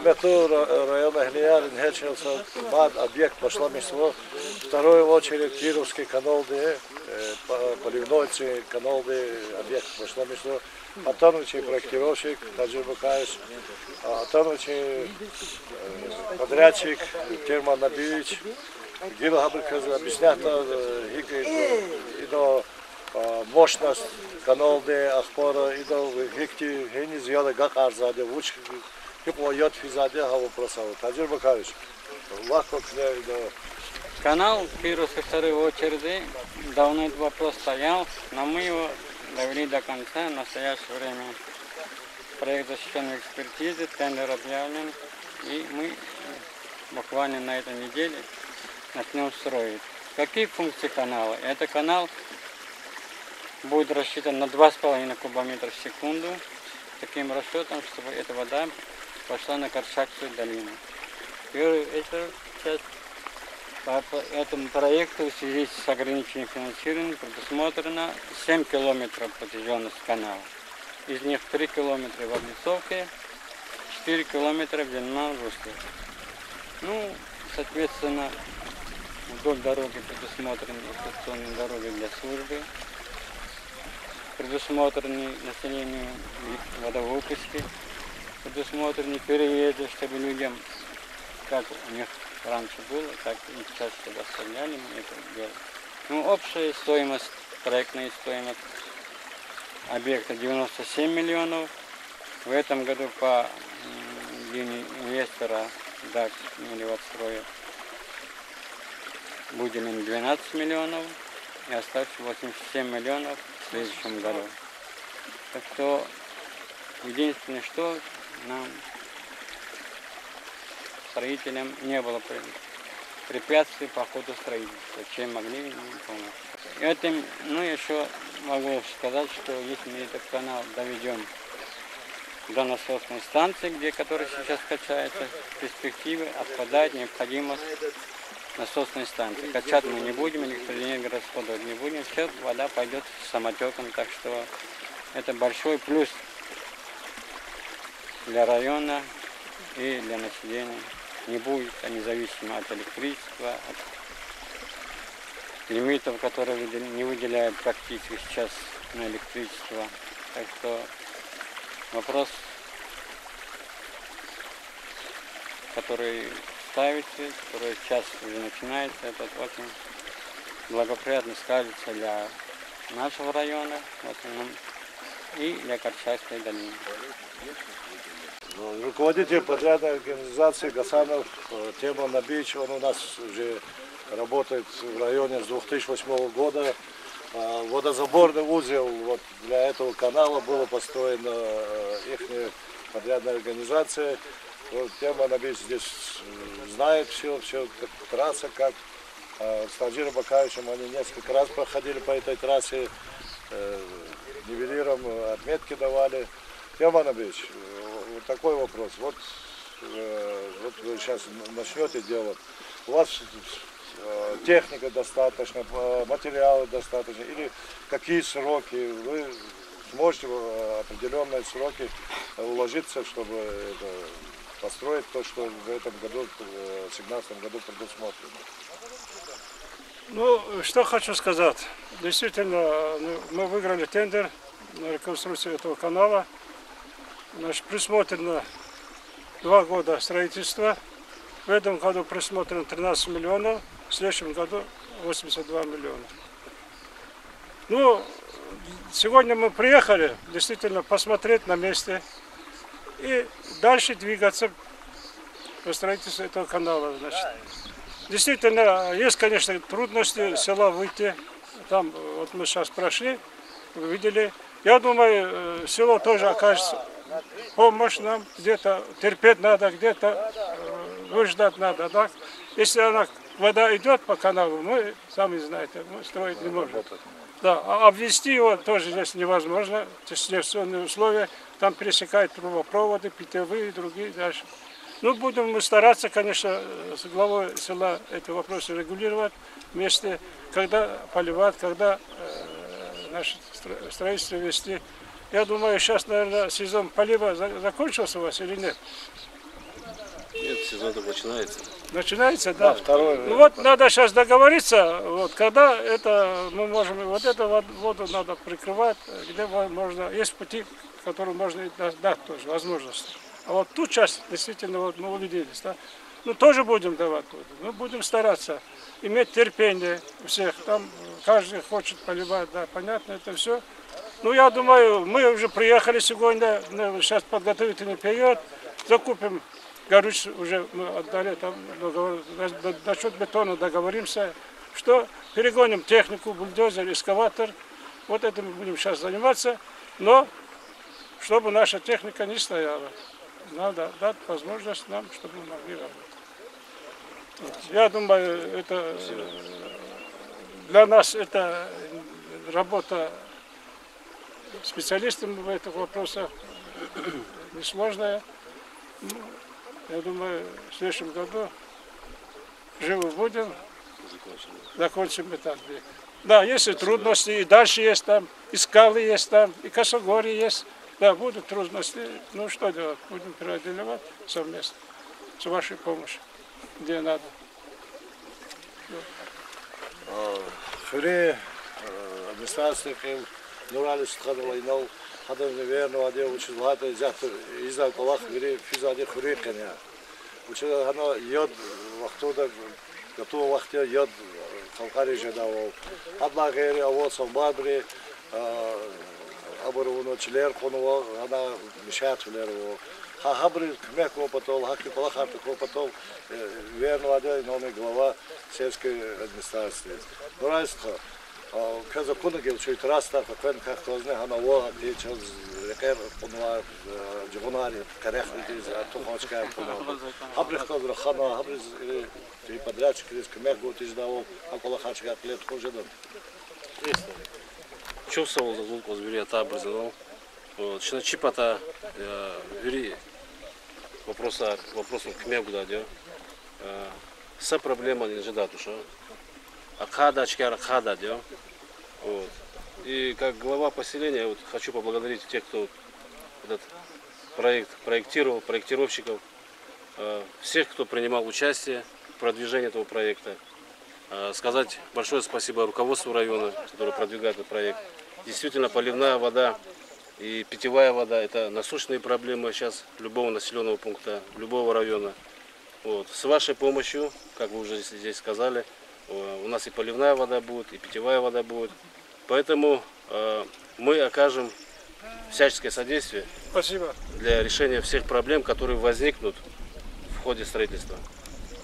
мету района Глиярин начался объект пошло место. Вторую очередь Кировский канал, поливной канал, объект пошло место. Антонович проектировщик Таджир Бакаевич, Антонович подрядчик Терман Набиевич, Гил Хабриказ объясняет до мощность канал, ахпора, и до гекти гени зияда гак арзаде, уч яд физаде хава просал. Таджир Бакаевич, легко к ней до. Канал Кировской второй очереди давно этот вопрос стоял, но мы его довели до конца. В настоящее время проект защищенной экспертизы, тендер объявлен, и мы буквально на этой неделе начнем строить. Какие функции канала? Это канал будет рассчитан на 2,5 кубометра в секунду, таким расчетом, чтобы эта вода пошла на Корчакскую долину. Это часть. По этому проекту в связи с ограниченным финансированием предусмотрено 7 километров протяженности канала. Из них 3 километра в облицовке, 4 километра в длинном русле. Ну, соответственно, вдоль дороги предусмотрены эксплуатационные дороги для службы, предусмотрены населению водовыпуски, предусмотрены переезды, чтобы людям, как у них раньше было, как и сейчас, когда оставляли, мы это делаем. Ну, общая стоимость, проектная стоимость объекта 97 миллионов. В этом году по линии инвестора ДАК Мелиотстроя выделено 12 миллионов и остается 87 миллионов в следующем году. Так что единственное, что нам, строителям, не было препятствий по ходу строительства, чем могли не помочь. Этим, еще могу сказать, что если мы этот канал доведем до насосной станции, которая сейчас качается, в перспективе отпадает необходимость насосной станции. Качать мы не будем, электроэнергию расходовать не будем, все, вода пойдет самотеком, так что это большой плюс для района и для населения. Не будет, независимо от электричества, от лимитов, которые не выделяют практически сейчас на электричество. Так что вопрос, который ставится, который сейчас уже начинается, этот очень благоприятно скажется для нашего района в основном и для Корчакской долины. Руководитель подрядной организации Гасанов Терман Набиевич, он у нас уже работает в районе с 2008 года. Водозаборный узел вот для этого канала было построено их подрядная организация. Вот Терман Набиевич здесь знает все, как трасса, как. С Таджиром Бакаевичем они несколько раз проходили по этой трассе, нивелиром отметки давали. Терман Набиевич, вот такой вопрос. Вот вы сейчас начнете делать. У вас техника достаточно, материалы достаточно, или какие сроки? Вы сможете в определенные сроки уложиться, чтобы построить то, что в этом году, в 2017 году предусмотрено? Ну, что хочу сказать. Действительно, мы выиграли тендер на реконструкцию этого канала. Значит, присмотрено 2 года строительства. В этом году присмотрено 13 миллионов, в следующем году 82 миллиона. Ну, сегодня мы приехали действительно посмотреть на месте и дальше двигаться по строительству этого канала. Значит. Действительно, есть, конечно, трудности села выйти. Там вот мы сейчас прошли, видели. Я думаю, село тоже окажется помощь нам, где-то терпеть надо, где-то выждать надо. Да? Если вода идет по каналу, мы, сами знаете, мы строить не можем. Да, а обвести его тоже здесь невозможно, естественные условия, там пересекают трубопроводы, питьевые и другие дальше. Ну, будем мы стараться, конечно, с главой села эти вопросы регулировать вместе, когда поливать, когда наше строительство вести. Я думаю, сейчас, наверное, сезон полива закончился у вас или нет? Нет, сезон только начинается. Начинается, да. Второй. Ну вот надо сейчас договориться, вот когда это мы можем, вот эту воду надо прикрывать, где можно, есть пути, которые можно дать тоже, возможность. А вот ту часть, действительно, вот мы убедились, да, ну тоже будем давать воду, мы будем стараться иметь терпение у всех, там каждый хочет поливать, да, понятно, это все. Ну я думаю, мы уже приехали сегодня, сейчас подготовительный период, закупим горючее, уже мы отдали, там, насчет бетона договоримся, что перегоним технику, бульдозер, экскаватор, вот этим мы будем сейчас заниматься, но чтобы наша техника не стояла, надо дать возможность нам, чтобы мы могли работать. Я думаю, это для нас это работа специалистами в этих вопросах несложная. Ну, я думаю, в следующем году живы будем, закончим этот век. Да, есть и трудности, и дальше есть там, и скалы есть там, и косогорье есть. Да, будут трудности. Ну что делать? Будем преодолевать совместно с вашей помощью, где надо. Хюре администрация Нуралис Хадалайнал Хадам неверно одел учил лата из Алкалах Хюре физаде Хюре коня. Учил оно йод вахтуда готов вахте йод халкари жадавал. Адлагери авод самбабри абруно члер конова она мешает влеро. Хабри кмек опытал, хаки палахарты опытал верно одел новый глава сельской администрации. Нуралис Каза кунагил чуть раз так как то знает она вот и через рекер понова джунари карехли из тухочка понова. Хабрих козра хана хабрих и подрядчик из кмек вот из давал около хачка лет хожедан. Чувствовал за звук зверя образовал. Вот, чипата вери вопросом к мегу дадё. Вся проблема не ждать уж. Хада дё. Вот. И как глава поселения вот, хочу поблагодарить тех, кто этот проект проектировал, проектировщиков, всех, кто принимал участие в продвижении этого проекта. Сказать большое спасибо руководству района, которое продвигает этот проект. Действительно, поливная вода и питьевая вода – это насущные проблемы сейчас любого населенного пункта, любого района. Вот. С вашей помощью, как вы уже здесь сказали, у нас и поливная вода будет, и питьевая вода будет. Поэтому мы окажем всяческое содействие Спасибо. для решения всех проблем, которые возникнут в ходе строительства.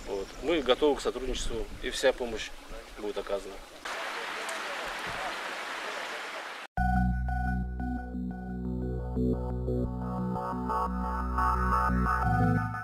Вот. Мы готовы к сотрудничеству, и вся помощь будет оказана. Thank you.